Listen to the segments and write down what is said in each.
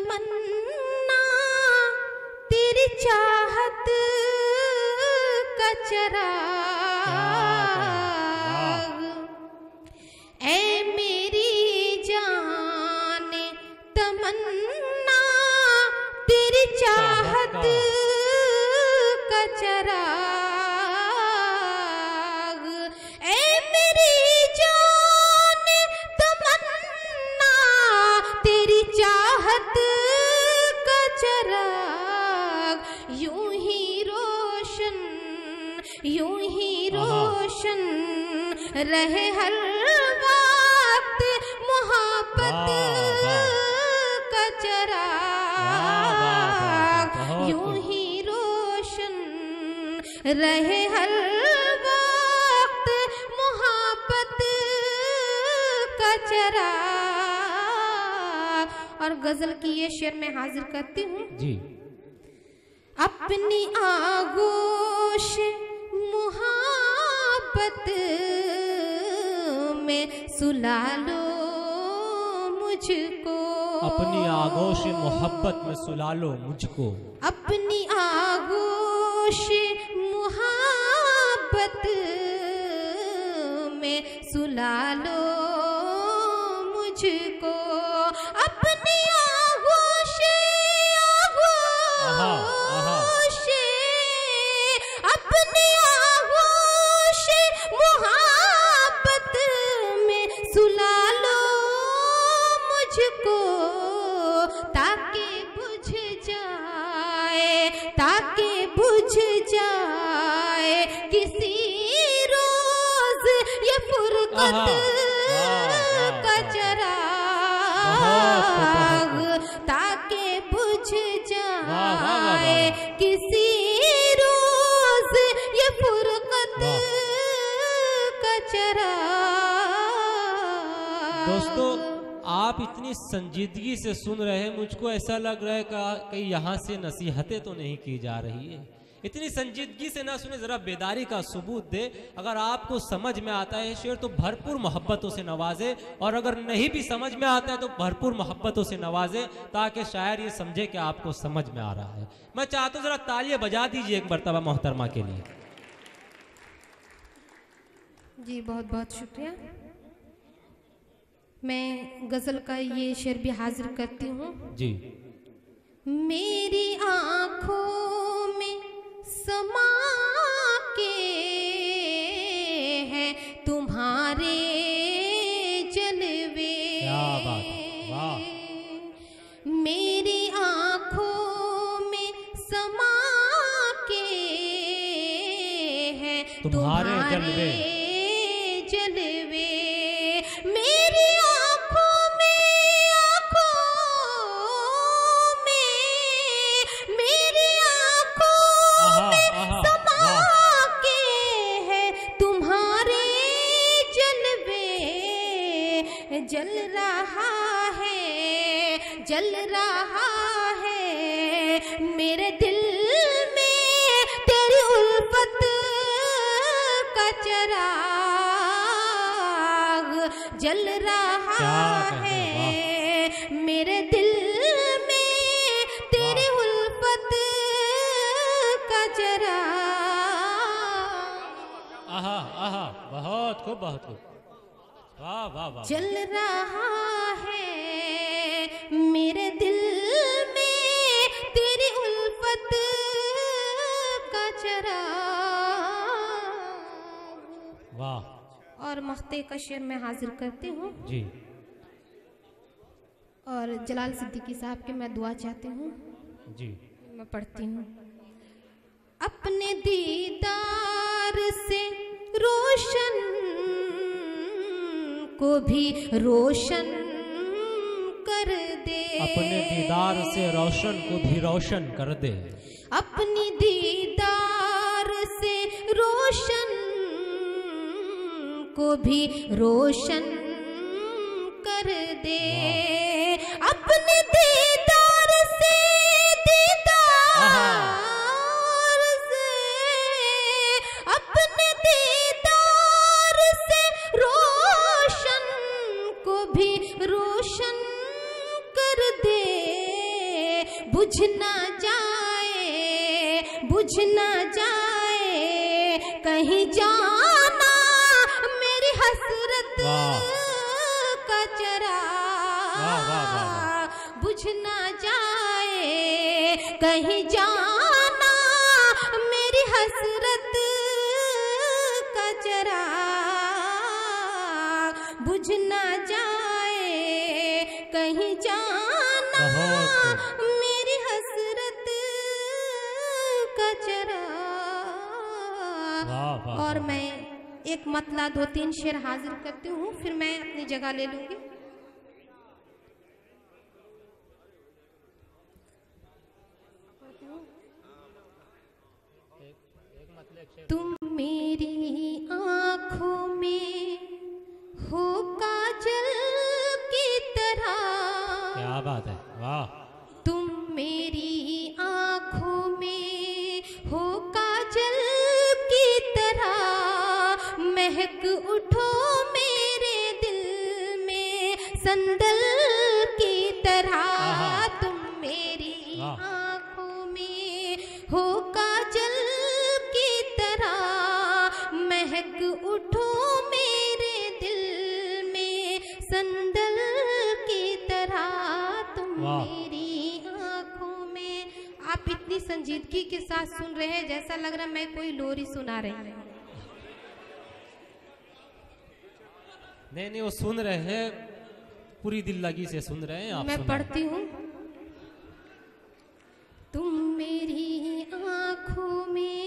तमन्ना तेरी चाहत का चराग, ऐ मेरी जाने तमन्ना तेरी चाहत का चराग, ऐ मेरी जाने तमन्ना तेरी चाहत का चराग, यूं ही रोशन रहे हर वक्त मोहब्बत का चराग, यूं ही रोशन रहे हर वक्त मोहब्बत का चराग। और गजल की ये शेर मैं हाजिर करती हूँ जी। अपनी आगोश मोहब्बत में सुला लो मुझको, अपनी आगोश मोहब्बत में सुला लो मुझको, अपनी आगोश मोहब्बत में सुला लो मुझको, अपनी आगोश अपनी आगोश मोहब्बत में सुला लो मुझको, ताकि बुझ जाए किसी रोज ये फुरकत का चराग, ताकि बुझ जाए किसी रोज ये फुरकत का चराग। दोस्तों आप इतनी संजीदगी से सुन रहे हैं, मुझको ऐसा लग रहा है कि यहाँ से नसीहतें तो नहीं की जा रही है। इतनी संजीदगी से ना सुने, जरा बेदारी का सबूत दे। अगर आपको समझ में आता है शेर तो भरपूर मोहब्बतों से नवाजे, और अगर नहीं भी समझ में आता है तो भरपूर मोहब्बतों से नवाजे, ताकि शायर ये समझे कि आपको समझ में आ रहा है। मैं चाहता हूँ जरा तालियां बजा दीजिए एक मर्तबा मोहतरमा के लिए। जी बहुत बहुत शुक्रिया। मैं गजल का ये शेर भी हाजिर करती हूँ जी। मेरी आँखों में समा के हैं तुम्हारे जलवे, क्या बात, वाह। मेरी आँखों में समा के हैं तुम्हारे जलवे, मेरी आँखों में मेरी आँखों में समा के हैं तुम्हारे जलवे, जल रहा है मेरे दिल में तेरी उल्फत का चराग, जल रहा है मेरे दिल में तेरी उल्फत का चराग। आहा आहा, बहुत खूब, बहुत खूब, वाह वाह वाह। जल रहा है मेरे दिल में तेरी उल्फत का चराग। वाह। और मख्ते का शेर मैं हाजिर करती हूँ जी। और जलाल सिद्दीकी साहब के मैं दुआ चाहती हूँ जी। मैं पढ़ती हूँ। अपने दीदार से रोशन को भी रोशन कर दे, अपने दीदार से रोशन को भी रोशन कर दे, अपनी दीदार से रोशन को भी रोशन कर दे, अपने दीदार से अपने दीदार से रोशन को भी रोशन कर दे, बुझ ना जाए, बुझ ना जाए कहीं जाना मेरी हसरत का चराग, बुझ ना जाए कहीं जाना मेरी हसरत का चराग, बुझ ना जाए कहीं जाना मेरी हसरत का चराग। और मैं एक मतला 2-3 शेर हाजिर करती हूँ, फिर मैं अपनी जगह ले लूंगी। तुम मेरी आँखों में हो काजल की तरह, क्या बात है, वाह। तुम मेरी आँखों में हो काजल की तरह, महक उठो मेरे दिल में संदल की तरह। तुम मेरी आँखों में हो काजल की तरह, महक उठो मेरे दिल में संदल की तरह। तुम मेरी आँखों में। आप इतनी संजीदगी के साथ सुन रहे हैं जैसा लग रहा है मैं कोई लोरी सुना रही हूँ। नहीं, वो सुन रहे हैं, पूरी दिल लगी से सुन रहे हैं। आप मैं पढ़ती हूँ। तुम मेरी आँखों में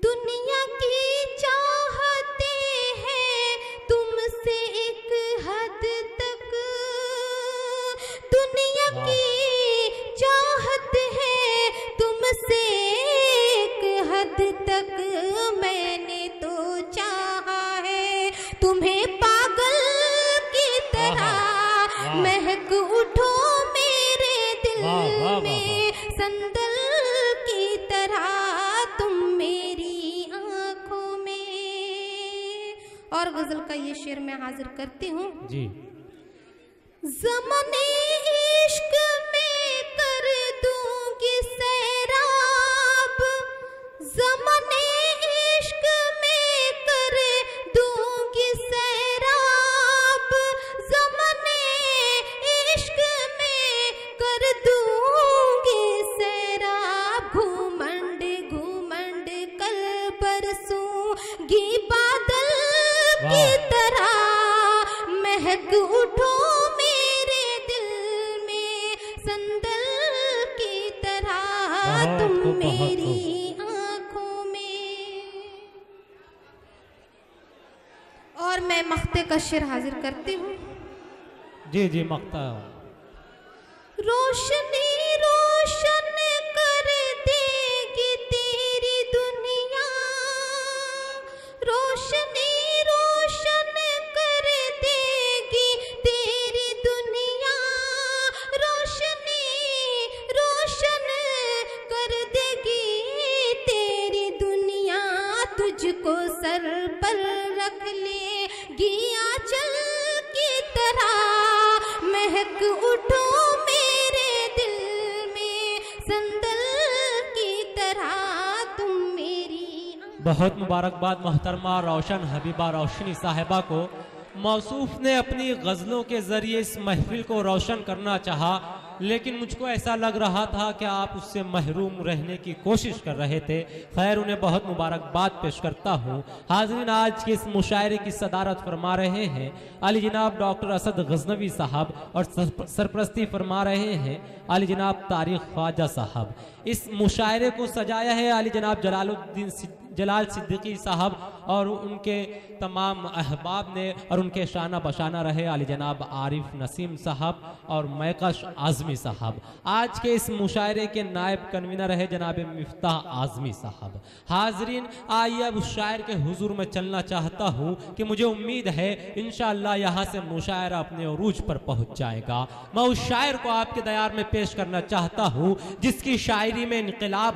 दुनिया की चाहते हैं, तुमसे एक हद तक दुनिया की चाहत है, तुमसे एक हद तक मैंने तो चाहा है तुम्हें पागल की तरह, महक उठो मेरे दिल में संदल की तरह। तुम मेरी आँखों में। और गजल का ये शेर मैं हाजिर करती हूँ जी। ज़माने इश्क में कर दूंगी सैराब, ज़माने इश्क में कर दूंगी सैराब, ज़माने इश्क में कर दूंगी सैराब। घूमंड घूमंड कल बरसूंगी बादल की तरह, महक उठो मेरे दिल में संदल की तरह। तुम मेरी आँखों में। और मैं मख्ते का शेर हाजिर करती हूँ। जी जी, मख्ता। रोशनी रोशन कर देगी तेरी दुनिया, रोशनी रोशन कर देगी तेरी दुनिया, रोशनी रोशन कर देगी तेरी दुनिया। तुझको सर पर रख लेगी आंचल की तरह, महक उठो मेरे दिल में संदल की तरह। तुम मेरी। बहुत मुबारकबाद मोहतरमा रोशन हबीबा रोशनी साहिबा को। मौसूफ ने अपनी गज़लों के ज़रिए इस महफिल को रोशन करना चाहा, लेकिन मुझको ऐसा लग रहा था कि आप उससे महरूम रहने की कोशिश कर रहे थे। खैर, उन्हें बहुत मुबारकबाद पेश करता हूँ। हाज़रीन, आज के इस मुशायरे की सदारत फरमा रहे हैं अली जनाब डॉक्टर असद गजनवी साहब, और सरपरस्ती फरमा रहे हैं अली जनाब तारिक ख्वाजा साहब। इस मुशायरे को सजाया है अली जनाब जलाल सिद्दीकी साहब और उनके तमाम अहबाब ने, और उनके शाना बशाना रहे अली जनाब आरिफ नसीम साहब और मैकश आज़मी साहब। आज के इस मुशायरे के नायब कन्वीनर रहे जनाब मिफ्ताह आज़मी साहब। हाजरीन, आइए अब उस शायर के हुजूर में चलना चाहता हूँ कि मुझे उम्मीद है इंशाअल्लाह यहाँ से मुशायरा अपने उरूज पर पहुँच जाएगा। मैं उस शायर को आपके दयार में पेश करना चाहता हूँ जिसकी शायरी में इनकलाब